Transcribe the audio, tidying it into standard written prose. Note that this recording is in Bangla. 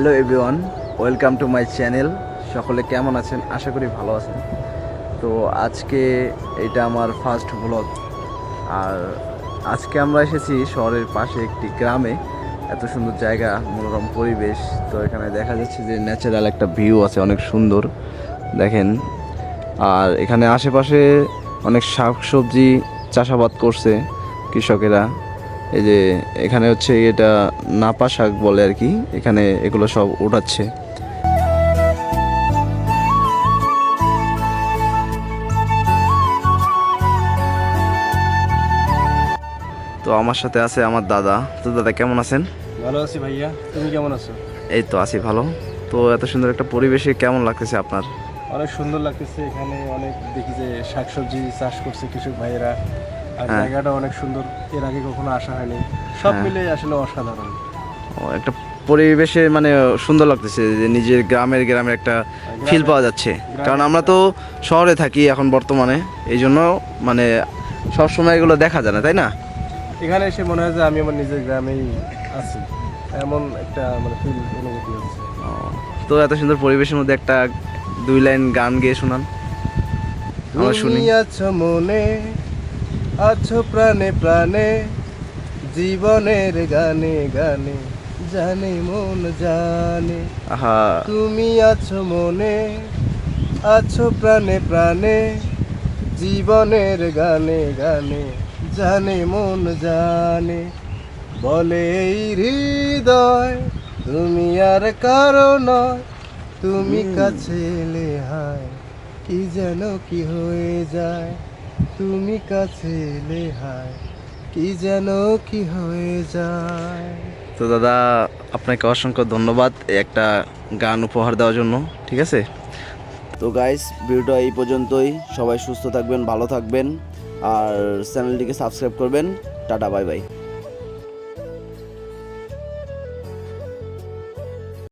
Hello everyone, welcome to my channel. সকলে কেমন আছেন? আশা করি ভালো আছেন। তো আজকে এটা আমার ফার্স্ট ব্লগ। আর আজকে আমরা এসেছি শহরের পাশে একটি গ্রামে। এত সুন্দর জায়গা, মনোরম পরিবেশ। তো এখানে দেখা যাচ্ছে যে ন্যাচারাল একটা ভিউ আছে, অনেক সুন্দর দেখেন। আর এখানে আশেপাশে অনেক শাকসবজি চাষাবাদ করছে কৃষকেরা। এই যে এখানে হচ্ছে এটা নাপা শাক বলে আর কি, এখানে এগুলো সব উঠাচ্ছে। তো আমার সাথে আছে আমার দাদা। তো দাদা কেমন আছেন? ভালো আছি ভাইয়া, তুমি কেমন আছো? এই তো আছি ভালো। তো এত সুন্দর একটা পরিবেশে কেমন লাগতেছে আপনার? অনেক সুন্দর লাগতেছে, এখানে অনেক দেখি যে শাকসবজি চাষ করছে কৃষক ভাইয়েরা। আর হ্যাঁ। জায়গাটা অনেক সুন্দর, এর আগে কখনো আসা হয়নি। সব হ্যাঁ। মিলে আসলে অসাধারণ। একটা পরিবেশে মানে সুন্দর লাগতেছে যে নিজের গ্রামের একটা ফিল পাওয়া যাচ্ছে। কারণ আমরা তো শহরে থাকি এখন বর্তমানে, এই জন্য মানে সবসময় এগুলো দেখা যায় না, তাই না? এখানে এসে মনে হয় যে আমি আমার নিজের গ্রামেই আছি, এমন একটা মানে ফিল অনুভূতি হচ্ছে। তো এত সুন্দর পরিবেশের মধ্যে একটা দুই লাইন গান গেয়ে শোনান, আমরা শুনি। তুমি আছো মনে, আছো প্রাণে প্রাণে, জীবনের গানে গানে, জানে মন জানে। আহা, তুমি আছো মনে, আছো প্রাণে প্রাণে, জীবনের গানে গানে, জানে মন জানে। বলে এই হৃদয় তুমি আর কারো নয়, তুমি কাছে এলে হায় কি যেন কি হয়ে যায়, তুমি কাছে এলে হায় কি যেন কি হয়ে যায়। তো দাদা আপনাকে অসংখ্য ধন্যবাদ এই একটা গান উপহার দেওয়ার জন্য, ঠিক আছে? তো গাইস, ভিডিওটা এই পর্যন্তই। সবাই সুস্থ থাকবেন, ভালো থাকবেন, আর চ্যানেলটিকে সাবস্ক্রাইব করবেন। Tata, bye bye.